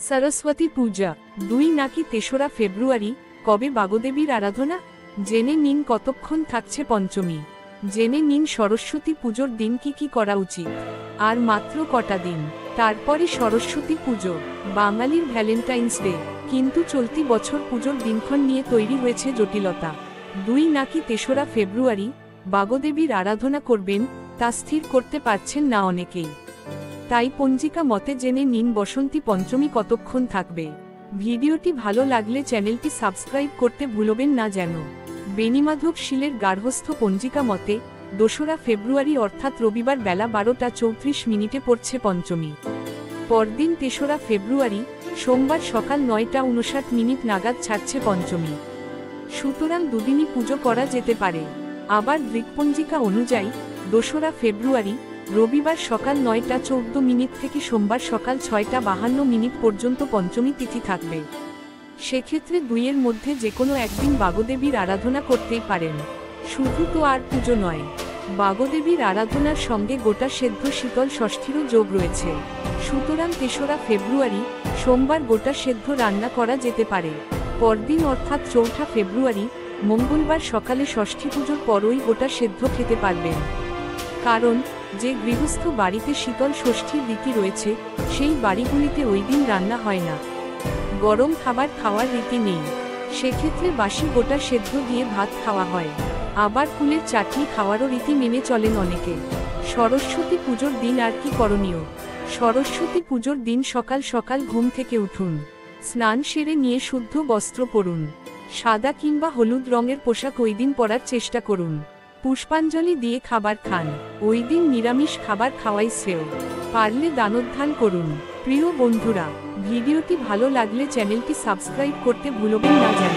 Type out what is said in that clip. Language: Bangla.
সরস্বতী পূজা ২ নাকি ৩রা ফেব্রুয়ারি। কবে বাগদেবীর আরাধনা? জেনে নিন কতক্ষণ থাকছে পঞ্চমী। জেনে নিন সরস্বতী পুজোর দিন কি করা উচিত। আর মাত্র কটা দিন, তারপরে সরস্বতী পুজো, বাঙালির ভ্যালেন্টাইন্স ডে। কিন্তু চলতি বছর পুজোর দিনক্ষণ নিয়ে তৈরি হয়েছে জটিলতা। ২ নাকি ৩রা ফেব্রুয়ারি বাগদেবীর আরাধনা করবেন তা স্থির করতে পারছেন না অনেকেই। তাই পঞ্জিকা মতে জেনে নিন বসন্তী পঞ্চমী কতক্ষণ থাকবে। ভিডিওটি ভালো লাগলে চ্যানেলটি সাবস্ক্রাইব করতে ভুলবেন না যেন। বেণীমাধব শীলের গার্হস্থ্য পঞ্জিকা মতে ২রা ফেব্রুয়ারি অর্থাৎ রবিবার বেলা ১২টা ৩৪ মিনিটে পড়ছে পঞ্চমী। পরদিন ৩রা ফেব্রুয়ারি সোমবার সকাল ৯টা ৫৯ মিনিট নাগাদ ছাড়ছে পঞ্চমী। সুতরাং দুদিনই পুজো করা যেতে পারে। আবার গ্রীকপঞ্জিকা অনুযায়ী ২রা ফেব্রুয়ারি রবিবার সকাল ৯টা ১৪ মিনিট থেকে সোমবার সকাল ৬টা ৫২ মিনিট পর্যন্ত পঞ্চমী তিথি থাকবে। সেক্ষেত্রে দুইয়ের মধ্যে যে কোনো একদিন বাগদেবীর আরাধনা করতেই পারেন। শুধু তো আর পুজো নয়, বাগদেবীর আরাধনার সঙ্গে গোটা সেদ্ধ শীতল ষষ্ঠীরও যোগ রয়েছে। সুতরাং ৩রা ফেব্রুয়ারি সোমবার গোটা সেদ্ধ রান্না করা যেতে পারে। পরদিন অর্থাৎ ৪ঠা ফেব্রুয়ারি মঙ্গলবার সকালে ষষ্ঠী পুজোর পরই গোটা সেদ্ধ খেতে পারবেন। কারণ যে গৃহস্থ বাড়িতে শীতল ষষ্ঠীর রীতি রয়েছে সেই বাড়িগুলিতে ওই দিন রান্না হয় না, গরম খাবার খাওয়ার রীতি নেই। সেক্ষেত্রে বাসি গোটা সেদ্ধ দিয়ে ভাত খাওয়া হয়। আবার কুলের চাটনি খাওয়ারও রীতি মেনে চলেন অনেকে। সরস্বতী পুজোর দিন আর কি করণীয়? সরস্বতী পুজোর দিন সকাল সকাল ঘুম থেকে উঠুন, স্নান সেরে নিয়ে শুদ্ধ বস্ত্র পরুন। সাদা কিংবা হলুদ রঙের পোশাক ওই দিন পরার চেষ্টা করুন। পুষ্পাঞ্জলি দিয়ে খাবার খান। ওই দিন নিরামিষ খাবার খাওয়াই শ্রেয়। পারলে দানোদ্ধান করুন। প্রিয় বন্ধুরা, ভিডিওটি ভালো লাগলে চ্যানেলটি সাবস্ক্রাইব করতে ভুলবেন না যেন।